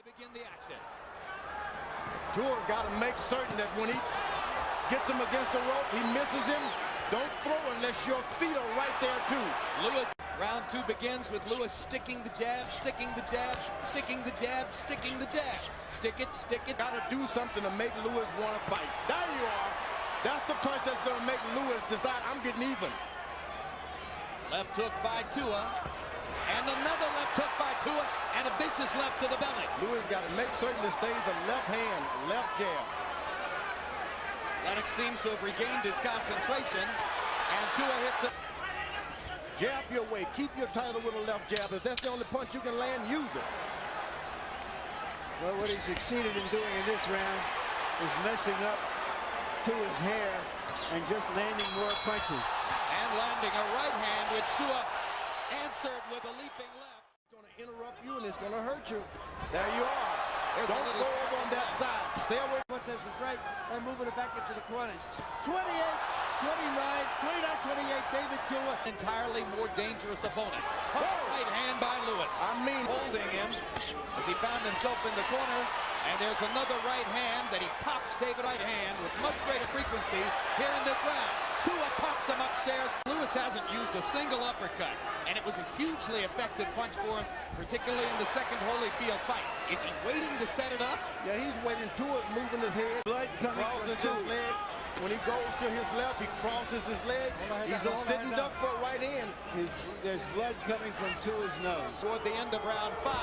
to begin the action. Tua's got to make certain that when he gets him against the rope, he misses him. Don't throw unless your feet are right there too. Lewis, round two begins with Lewis sticking the jab, sticking the jab, sticking the jab, sticking the jab. Stick it, stick it. Got to do something to make Lewis want to fight. There you are. That's the punch that's going to make Lewis decide I'm getting even. Left hook by Tua. And another left hook by Tua. And a vicious left to the belly. Lewis got to make certain it stays the left hand, left jab. Lennox seems to have regained his concentration. And Tua hits it. Jab your way. Keep your title with a left jab. If that's the only punch you can land, use it. Well, what he succeeded in doing in this round is messing up Tua's hair and just landing more punches. And landing a right hand, which Tua answered with a leaping left. It's going to interrupt you and it's going to hurt you. There you are. There's Don't go over on that side. Stay away. Cortez was right by moving it back into the corners. 28, 29, 28, David Tua. Entirely more dangerous opponent. Right hand by Lewis. Holding him as he found himself in the corner. And there's another right hand that he pops David right hand with much greater frequency here in this round. Tua pops him upstairs. Lewis hasn't used a single uppercut, and it was a hugely effective punch for him, particularly in the second Holyfield fight. Is he waiting to set it up? Yeah, he's waiting. Tua's moving his head. Blood coming crosses from his leg. When he goes to his left, he crosses his legs. He's a sitting duck for a right hand. There's blood coming from Tua's nose. Toward the end of round 5,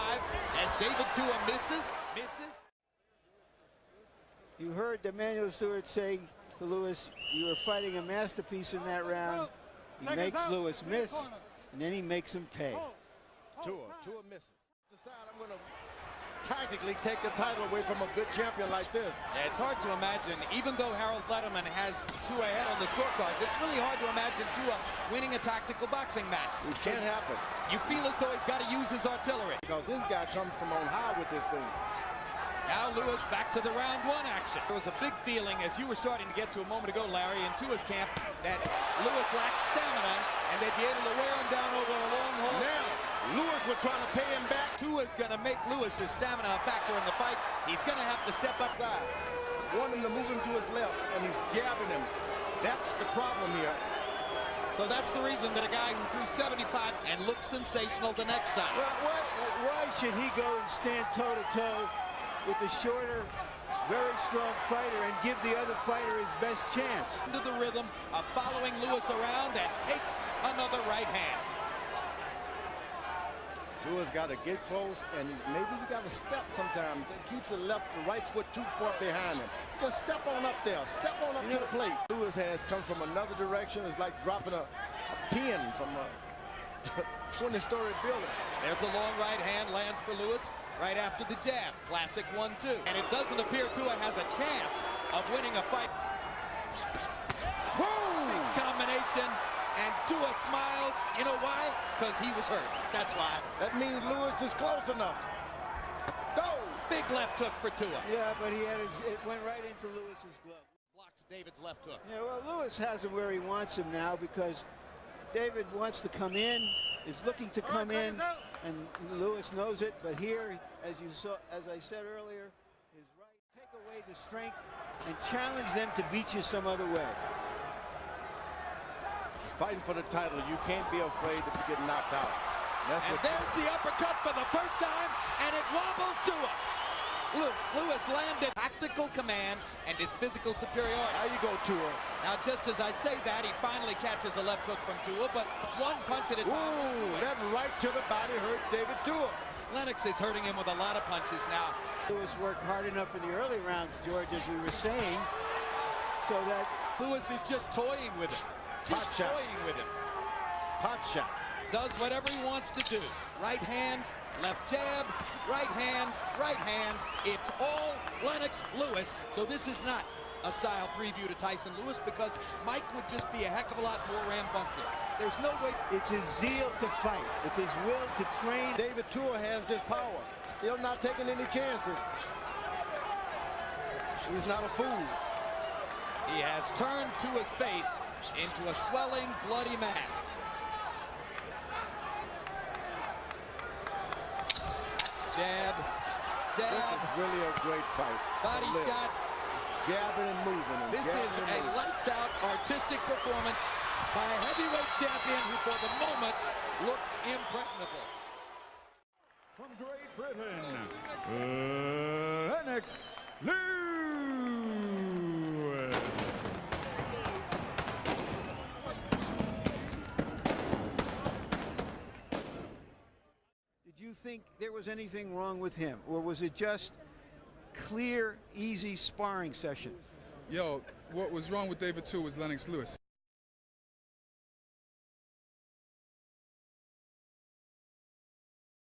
as David Tua misses. You heard Emmanuel Stewart say to Lewis, you were fighting a masterpiece in that round. He makes Lewis miss, and then he makes him pay. Tua misses. Decide I'm going to tactically take the title away from a good champion like this. Yeah, it's hard to imagine, even though Harold Letterman has Tua ahead on the scorecards, it's really hard to imagine Tua winning a tactical boxing match. It can't happen. You feel as though he's got to use his artillery. Because this guy comes from on high with this thing. Now Lewis back to the round 1 action. There was a big feeling, as you were starting to get to a moment ago, Larry, in Tua's camp, that Lewis lacks stamina, and they'd be able to wear him down over a long haul. Now, Lewis was trying to pay him back. Tua's going to make Lewis's stamina a factor in the fight. He's going to have to step upside. Want him to move him to his left, and he's jabbing him. That's the problem here. So that's the reason that a guy who threw 75 and looked sensational the next time. Well, why should he go and stand toe-to-toe with the shorter, very strong fighter and give the other fighter his best chance? Into the rhythm of following Lewis around and takes another right hand. Tua's got to get close, and maybe you got to step sometimes. It keeps the right foot too far behind him. Just step on up there. Step on up to the plate. Lewis has come from another direction. It's like dropping a pin from a 20-story building. There's a long right hand, lands for Lewis right after the jab. Classic 1-2. And it doesn't appear Tua has a chance of winning a fight. Whoa! Big combination. And Tua smiles. You know why? Because he was hurt. That's why. That means Lewis is close enough. No! Big left hook for Tua. Yeah, but it went right into Lewis's glove. Blocks David's left hook. Yeah, well, Lewis has him where he wants him now because David wants to come in, is looking to come in, and Lewis knows it. But here, as I said earlier, his right, take away the strength and challenge them to beat you some other way. Fighting for the title, you can't be afraid to get knocked out. There's the uppercut for the first time, and it wobbles Tua. Lewis landed tactical command and his physical superiority. There you go, Tua. Now, just as I say that, he finally catches a left hook from Tua, but one punch at a time. Ooh, that right to the body hurt David Tua. Lennox is hurting him with a lot of punches now. Lewis worked hard enough in the early rounds, George, as we were saying, so that Lewis is just toying with him. Just toying with him. Pot shot. Does whatever he wants to do. Right hand, left jab, right hand, right hand. It's all Lennox Lewis. So this is not a style preview to Tyson Lewis because Mike would just be a heck of a lot more rambunctious. There's no way. It's his zeal to fight. It's his will to train. David Tua has this power. Still not taking any chances. He's not a fool. He has turned Tua's face into a swelling, bloody mask. Jab, Jab. This is really a great fight. Body shot. Jabbing and moving. This is a lights-out artistic performance by a heavyweight champion who, for the moment, looks impregnable. From Great Britain, Lennox Lewis. Did you think there was anything wrong with him, or was it just clear, easy sparring session? Yo, what was wrong with David too was Lennox Lewis.